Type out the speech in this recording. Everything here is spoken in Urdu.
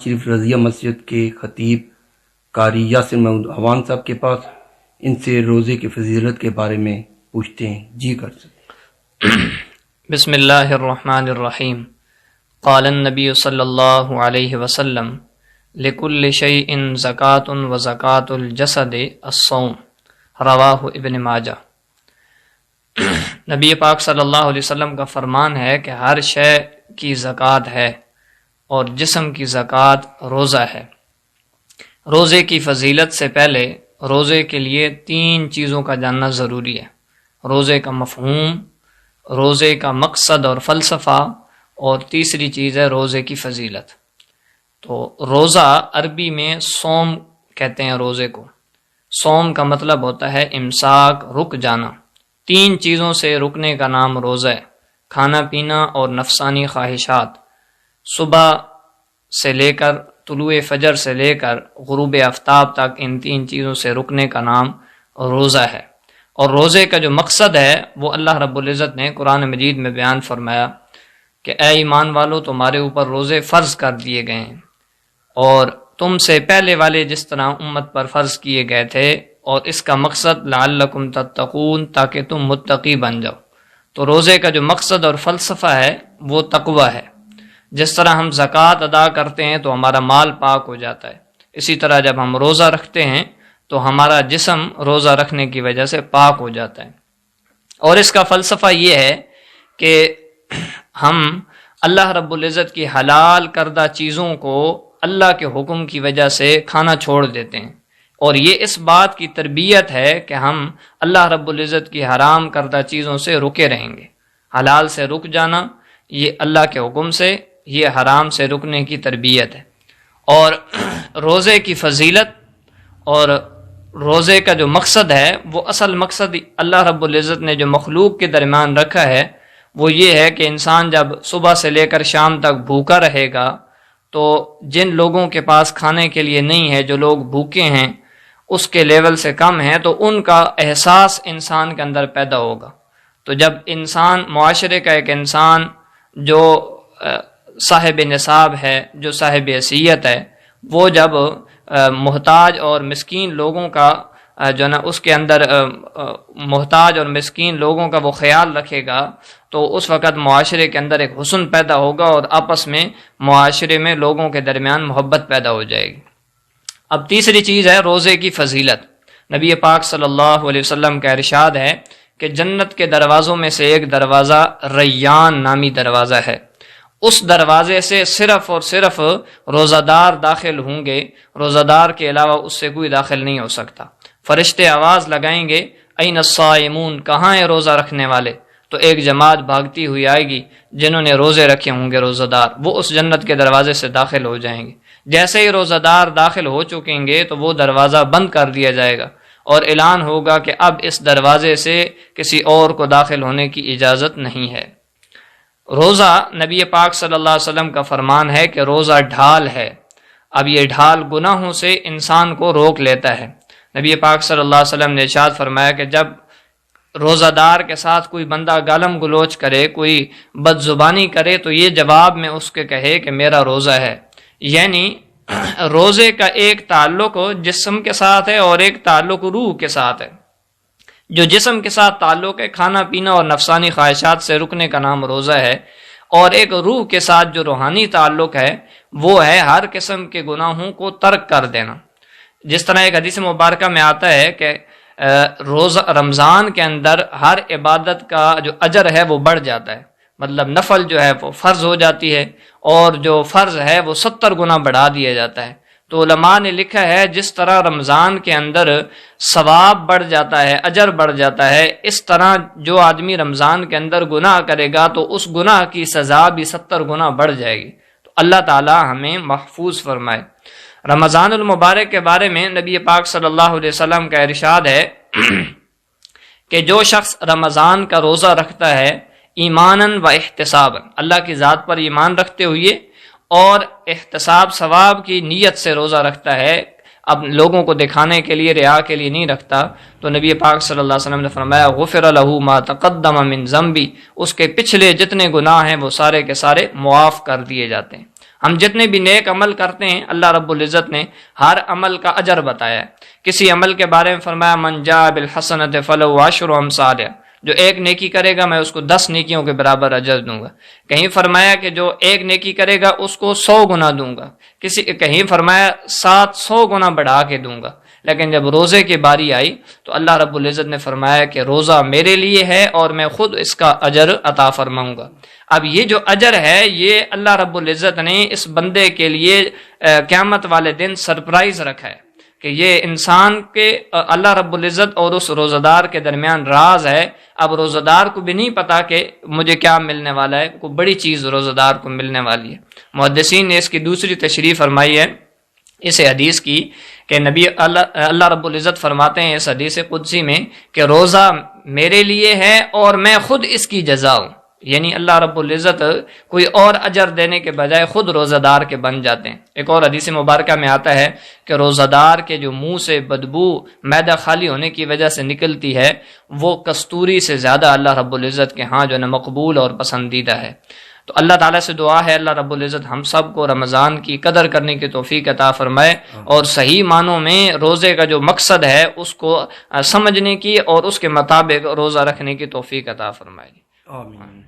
شریف رضیہ مسجد کے خطیب قاری یاسر محمود عوان صاحب کے پاس، ان سے روزے کی فضیلت کے بارے میں پوچھتے ہیں۔ جی کر سکتے۔ بسم اللہ الرحمن الرحیم۔ قال النبی صلی اللہ علیہ وسلم لکل شیء زکاۃ و زکاۃ الجسد الصوم، رواہ ابن ماجہ۔ نبی پاک صلی اللہ علیہ وسلم کا فرمان ہے کہ ہر شے کی زکوٰۃ ہے اور جسم کی زکوٰۃ روزہ ہے۔ روزے کی فضیلت سے پہلے روزے کے لیے 3 چیزوں کا جاننا ضروری ہے: روزے کا مفہوم، روزے کا مقصد اور فلسفہ، اور تیسری چیز ہے روزے کی فضیلت۔ تو روزہ عربی میں صوم کہتے ہیں روزے کو۔ صوم کا مطلب ہوتا ہے امساک، رک جانا۔ 3 چیزوں سے رکنے کا نام روزہ ہے: کھانا پینا اور نفسانی خواہشات۔ صبح سے لے کر طلوع فجر سے لے کر غروب آفتاب تک ان 3 چیزوں سے رکنے کا نام روزہ ہے۔ اور روزے کا جو مقصد ہے وہ اللہ رب العزت نے قرآن مجید میں بیان فرمایا کہ اے ایمان والو، تمہارے اوپر روزے فرض کر دیے گئے ہیں، اور تم سے پہلے والے جس طرح امت پر فرض کیے گئے تھے، اور اس کا مقصد لعلکم تتقون، تاکہ تم متقی بن جاؤ۔ تو روزے کا جو مقصد اور فلسفہ ہے وہ تقوی ہے۔ جس طرح ہم زکوٰۃ ادا کرتے ہیں تو ہمارا مال پاک ہو جاتا ہے، اسی طرح جب ہم روزہ رکھتے ہیں تو ہمارا جسم روزہ رکھنے کی وجہ سے پاک ہو جاتا ہے۔ اور اس کا فلسفہ یہ ہے کہ ہم اللہ رب العزت کی حلال کردہ چیزوں کو اللہ کے حکم کی وجہ سے کھانا چھوڑ دیتے ہیں، اور یہ اس بات کی تربیت ہے کہ ہم اللہ رب العزت کی حرام کردہ چیزوں سے رکے رہیں گے۔ حلال سے رک جانا یہ اللہ کے حکم سے، یہ حرام سے رکنے کی تربیت ہے۔ اور روزے کی فضیلت اور روزے کا جو مقصد ہے وہ اصل مقصد اللہ رب العزت نے جو مخلوق کے درمیان رکھا ہے وہ یہ ہے کہ انسان جب صبح سے لے کر شام تک بھوکا رہے گا تو جن لوگوں کے پاس کھانے کے لیے نہیں ہے، جو لوگ بھوکے ہیں، اس کے لیول سے کم ہیں، تو ان کا احساس انسان کے اندر پیدا ہوگا۔ تو جب انسان، معاشرے کا ایک انسان جو صاحب نصاب ہے، جو صاحب حیثیت ہے، وہ جب محتاج اور مسکین لوگوں کا جو نا اس کے اندر محتاج اور مسکین لوگوں کا وہ خیال رکھے گا تو اس وقت معاشرے کے اندر ایک حسن پیدا ہوگا، اور آپس میں معاشرے میں لوگوں کے درمیان محبت پیدا ہو جائے گی۔ اب تیسری چیز ہے روزے کی فضیلت۔ نبی پاک صلی اللہ علیہ وسلم کا ارشاد ہے کہ جنت کے دروازوں میں سے ایک دروازہ ریان نامی دروازہ ہے، اس دروازے سے صرف اور صرف روزہ دار داخل ہوں گے، روزہ دار کے علاوہ اس سے کوئی داخل نہیں ہو سکتا۔ فرشتے آواز لگائیں گے این الصائمون، کہاں ہیں روزہ رکھنے والے؟ تو ایک جماعت بھاگتی ہوئی آئے گی جنہوں نے روزے رکھے ہوں گے، روزہ دار، وہ اس جنت کے دروازے سے داخل ہو جائیں گے۔ جیسے ہی روزہ دار داخل ہو چکیں گے تو وہ دروازہ بند کر دیا جائے گا، اور اعلان ہوگا کہ اب اس دروازے سے کسی اور کو داخل ہونے کی اجازت نہیں ہے۔ روزہ، نبی پاک صلی اللہ علیہ وسلم کا فرمان ہے کہ روزہ ڈھال ہے۔ اب یہ ڈھال گناہوں سے انسان کو روک لیتا ہے۔ نبی پاک صلی اللہ علیہ وسلم نے ارشاد فرمایا کہ جب روزہ دار کے ساتھ کوئی بندہ گالم گلوچ کرے، کوئی بد زبانی کرے، تو یہ جواب میں اس کے کہے کہ میرا روزہ ہے۔ یعنی روزے کا ایک تعلق جسم کے ساتھ ہے اور ایک تعلق روح کے ساتھ ہے۔ جو جسم کے ساتھ تعلق ہے، کھانا پینا اور نفسانی خواہشات سے رکنے کا نام روزہ ہے، اور ایک روح کے ساتھ جو روحانی تعلق ہے وہ ہے ہر قسم کے گناہوں کو ترک کر دینا۔ جس طرح ایک حدیث مبارکہ میں آتا ہے کہ روزہ رمضان کے اندر ہر عبادت کا جو اجر ہے وہ بڑھ جاتا ہے، مطلب نفل جو ہے وہ فرض ہو جاتی ہے، اور جو فرض ہے وہ 70 گنا بڑھا دیا جاتا ہے۔ تو علماء نے لکھا ہے جس طرح رمضان کے اندر ثواب بڑھ جاتا ہے، اجر بڑھ جاتا ہے، اس طرح جو آدمی رمضان کے اندر گناہ کرے گا تو اس گناہ کی سزا بھی 70 گنا بڑھ جائے گی۔ تو اللہ تعالی ہمیں محفوظ فرمائے۔ رمضان المبارک کے بارے میں نبی پاک صلی اللہ علیہ وسلم کا ارشاد ہے کہ جو شخص رمضان کا روزہ رکھتا ہے ایماناً و احتساباً، اللہ کی ذات پر ایمان رکھتے ہوئے اور احتساب ثواب کی نیت سے روزہ رکھتا ہے، اب لوگوں کو دکھانے کے لیے، ریا کے لیے نہیں رکھتا، تو نبی پاک صلی اللہ علیہ وسلم نے فرمایا غفر لہ ما تقدم من ذنبی، اس کے پچھلے جتنے گناہ ہیں وہ سارے کے سارے معاف کر دیے جاتے ہیں۔ ہم جتنے بھی نیک عمل کرتے ہیں اللہ رب العزت نے ہر عمل کا اجر بتایا ہے. کسی عمل کے بارے میں فرمایا من جاء بالحسنۃ فلہ عشر امثالها، جو ایک نیکی کرے گا میں اس کو 10 نیکیوں کے برابر اجر دوں گا. کہیں فرمایا کہ جو ایک نیکی کرے گا اس کو 100 گنا دوں گا، کہیں فرمایا 700 گنا بڑھا کے دوں گا. لیکن جب روزے کی باری آئی تو اللہ رب العزت نے فرمایا کہ روزہ میرے لیے ہے اور میں خود اس کا اجر عطا فرماؤں گا. اب یہ جو اجر ہے یہ اللہ رب العزت نے اس بندے کے لیے قیامت والے دن سرپرائز رکھا ہے کہ یہ انسان کے اللہ رب العزت اور اس روزہ دار کے درمیان راز ہے. اب روزہ دار کو بھی نہیں پتا کہ مجھے کیا ملنے والا ہے، کوئی بڑی چیز روزہ دار کو ملنے والی ہے. محدثین نے اس کی دوسری تشریح فرمائی ہے اس حدیث کی کہ نبی اللہ رب العزت فرماتے ہیں اس حدیث قدسی میں کہ روزہ میرے لیے ہے اور میں خود اس کی جزا ہوں. یعنی اللہ رب العزت کوئی اور اجر دینے کے بجائے خود روزہ دار کے بن جاتے ہیں. ایک اور حدیث مبارکہ میں آتا ہے کہ روزہ دار کے جو منہ سے بدبو معدہ خالی ہونے کی وجہ سے نکلتی ہے وہ کستوری سے زیادہ اللہ رب العزت کے ہاں جو ہے مقبول اور پسندیدہ ہے. تو اللہ تعالیٰ سے دعا ہے اللہ رب العزت ہم سب کو رمضان کی قدر کرنے کی توفیق عطا فرمائے اور صحیح معنوں میں روزے کا جو مقصد ہے اس کو سمجھنے کی اور اس کے مطابق روزہ رکھنے کی توفیق عطا فرمائے. آمین.